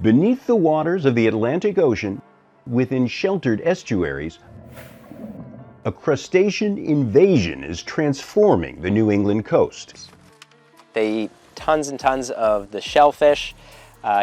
Beneath the waters of the Atlantic Ocean, within sheltered estuaries, a crustacean invasion is transforming the New England coast. They eat tons and tons of the shellfish.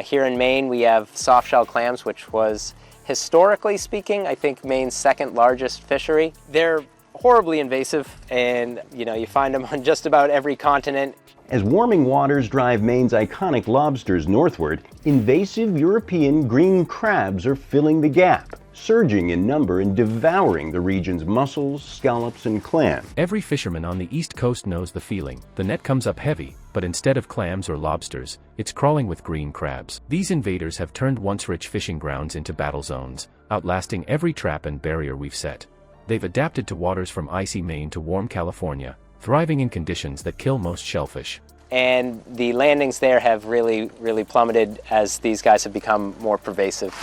Here in Maine, we have soft-shell clams, which was, historically speaking, I think Maine's second largest fishery. They're horribly invasive, and you find them on just about every continent. As warming waters drive Maine's iconic lobsters northward, invasive European green crabs are filling the gap, surging in number and devouring the region's mussels, scallops, and clams. Every fisherman on the East Coast knows the feeling. The net comes up heavy, but instead of clams or lobsters, it's crawling with green crabs. These invaders have turned once rich fishing grounds into battle zones, outlasting every trap and barrier we've set. They've adapted to waters from icy Maine to warm California, thriving in conditions that kill most shellfish. And the landings there have really plummeted as these guys have become more pervasive.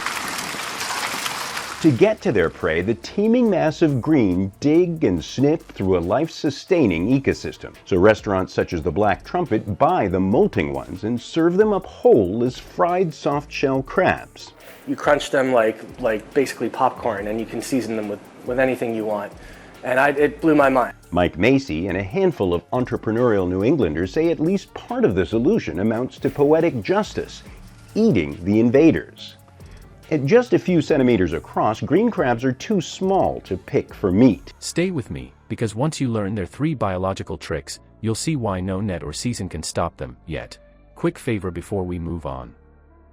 To get to their prey, the teeming mass of green dig and snip through a life-sustaining ecosystem. So restaurants such as the Black Trumpet buy the molting ones and serve them up whole as fried soft-shell crabs. You crunch them like basically popcorn, and you can season them with anything you want. And it blew my mind. Mike Macy and a handful of entrepreneurial New Englanders say at least part of the solution amounts to poetic justice, eating the invaders. At just a few centimeters across, green crabs are too small to pick for meat. Stay with me, because once you learn their 3 biological tricks, you'll see why no net or season can stop them, yet. Quick favor before we move on.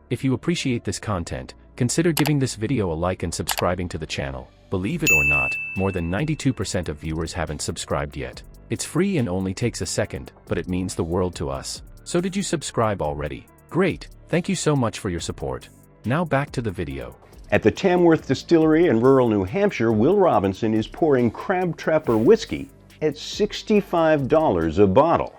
If you appreciate this content, consider giving this video a like and subscribing to the channel. Believe it or not, more than 92% of viewers haven't subscribed yet. It's free and only takes a second, but it means the world to us. So did you subscribe already? Great, thank you so much for your support. Now back to the video. At the Tamworth Distillery in rural New Hampshire, Will Robinson is pouring Crab Trapper whiskey at $65 a bottle.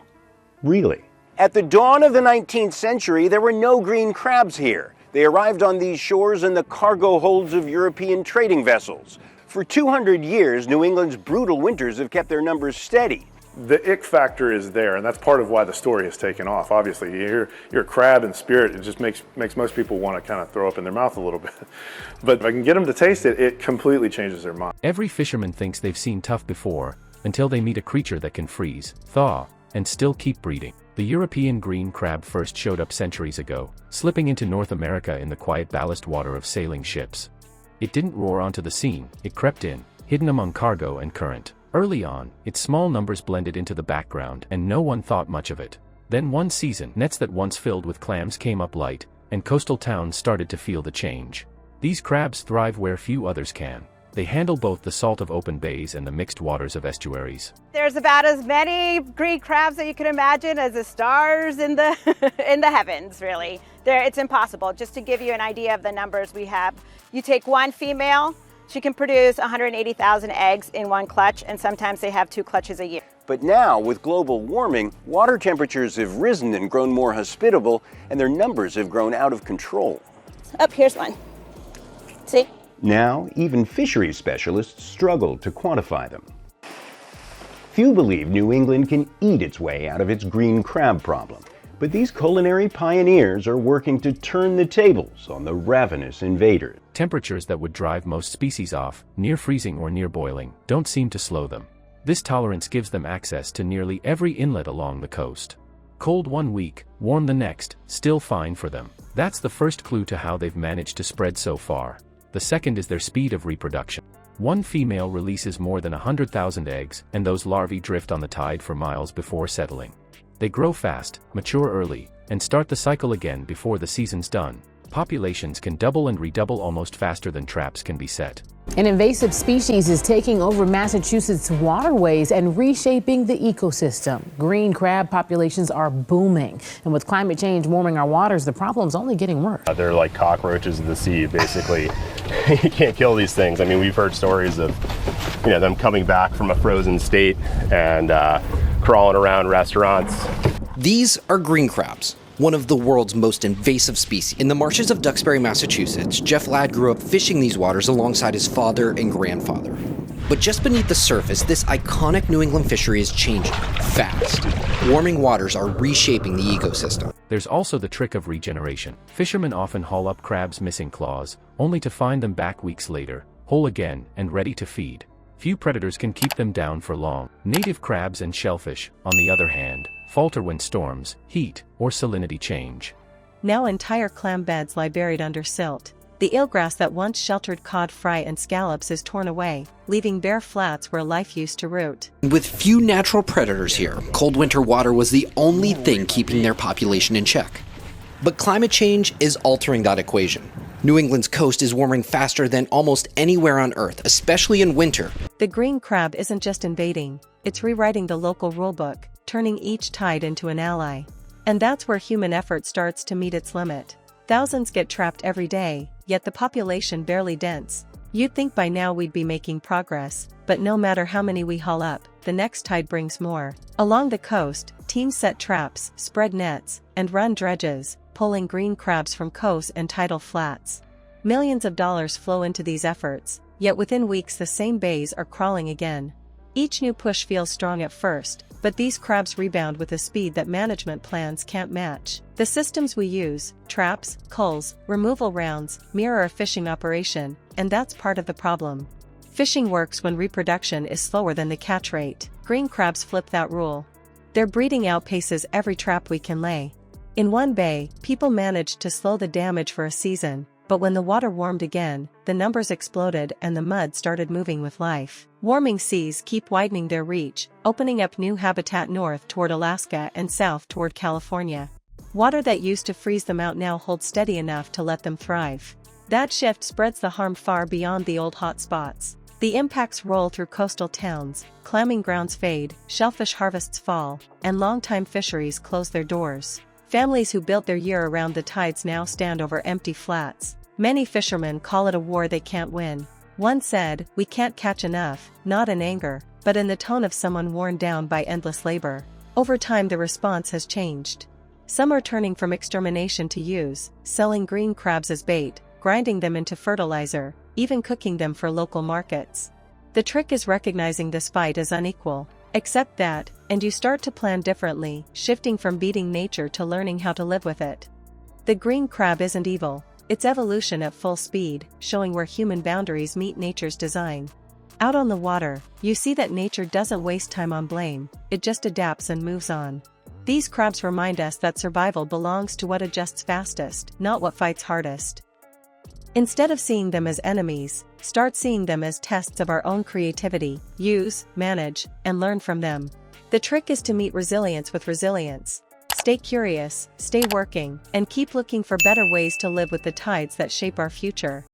Really? At the dawn of the 19th century, there were no green crabs here. They arrived on these shores in the cargo holds of European trading vessels. For 200 years, New England's brutal winters have kept their numbers steady. The ick factor is there, and that's part of why the story has taken off. Obviously, you hear crab and spirit, it just makes most people want to kind of throw up in their mouth a little bit. But if I can get them to taste it, it completely changes their mind. Every fisherman thinks they've seen tough before, until they meet a creature that can freeze, thaw, and still keep breeding. The European green crab first showed up centuries ago, slipping into North America in the quiet ballast water of sailing ships. It didn't roar onto the scene, it crept in, hidden among cargo and current. Early on, its small numbers blended into the background and no one thought much of it. Then one season, nets that once filled with clams came up light, and coastal towns started to feel the change. These crabs thrive where few others can. They handle both the salt of open bays and the mixed waters of estuaries. There's about as many green crabs that you can imagine as the stars in the in the heavens, really. It's impossible. Just to give you an idea of the numbers we have, you take one female, she can produce 180,000 eggs in one clutch, and sometimes they have 2 clutches a year. But now, with global warming, water temperatures have risen and grown more hospitable, and their numbers have grown out of control. Up here's one. See? Now, even fisheries specialists struggle to quantify them. Few believe New England can eat its way out of its green crab problem, but these culinary pioneers are working to turn the tables on the ravenous invaders. Temperatures that would drive most species off, near freezing or near boiling, don't seem to slow them. This tolerance gives them access to nearly every inlet along the coast. Cold one week, warm the next, still fine for them. That's the first clue to how they've managed to spread so far. The second is their speed of reproduction. One female releases more than 100,000 eggs, and those larvae drift on the tide for miles before settling. They grow fast, mature early, and start the cycle again before the season's done. Populations can double and redouble almost faster than traps can be set. An invasive species is taking over Massachusetts waterways and reshaping the ecosystem. Green crab populations are booming, and with climate change warming our waters, the problem's only getting worse. They're like cockroaches of the sea, basically. You can't kill these things. I mean, we've heard stories of, them coming back from a frozen state and crawling around restaurants. These are green crabs, one of the world's most invasive species. In the marshes of Duxbury, Massachusetts, Jeff Ladd grew up fishing these waters alongside his father and grandfather. But just beneath the surface, this iconic New England fishery is changing fast. Warming waters are reshaping the ecosystem. There's also the trick of regeneration. Fishermen often haul up crabs' missing claws, only to find them back weeks later, whole again and ready to feed. Few predators can keep them down for long. Native crabs and shellfish, on the other hand, falter when storms, heat, or salinity change. Now entire clam beds lie buried under silt. The eelgrass that once sheltered cod, fry, and scallops is torn away, leaving bare flats where life used to root. With few natural predators here, cold winter water was the only thing keeping their population in check. But climate change is altering that equation. New England's coast is warming faster than almost anywhere on Earth, especially in winter. The green crab isn't just invading, it's rewriting the local rulebook, turning each tide into an ally. And that's where human effort starts to meet its limit. Thousands get trapped every day, yet the population barely dents. You'd think by now we'd be making progress, but no matter how many we haul up, the next tide brings more. Along the coast, teams set traps, spread nets, and run dredges, pulling green crabs from coasts and tidal flats. Millions of dollars flow into these efforts, yet within weeks the same bays are crawling again. Each new push feels strong at first, but these crabs rebound with a speed that management plans can't match. The systems we use, traps, culls, removal rounds, mirror a fishing operation, and that's part of the problem. Fishing works when reproduction is slower than the catch rate. Green crabs flip that rule. Their breeding outpaces every trap we can lay. In one bay, people managed to slow the damage for a season, but when the water warmed again, the numbers exploded and the mud started moving with life. Warming seas keep widening their reach, opening up new habitat north toward Alaska and south toward California. Water that used to freeze them out now holds steady enough to let them thrive. That shift spreads the harm far beyond the old hot spots. The impacts roll through coastal towns, clamming grounds fade, shellfish harvests fall, and longtime fisheries close their doors. Families who built their year around the tides now stand over empty flats. Many fishermen call it a war they can't win. One said, "We can't catch enough," not in anger, but in the tone of someone worn down by endless labor. Over time the response has changed. Some are turning from extermination to use, selling green crabs as bait, grinding them into fertilizer, even cooking them for local markets. The trick is recognizing this fight as unequal. Accept that, and you start to plan differently, shifting from beating nature to learning how to live with it. The green crab isn't evil, it's evolution at full speed, showing where human boundaries meet nature's design. Out on the water, you see that nature doesn't waste time on blame, it just adapts and moves on. These crabs remind us that survival belongs to what adjusts fastest, not what fights hardest. Instead of seeing them as enemies, start seeing them as tests of our own creativity. Use, manage, and learn from them. The trick is to meet resilience with resilience. Stay curious, stay working, and keep looking for better ways to live with the tides that shape our future.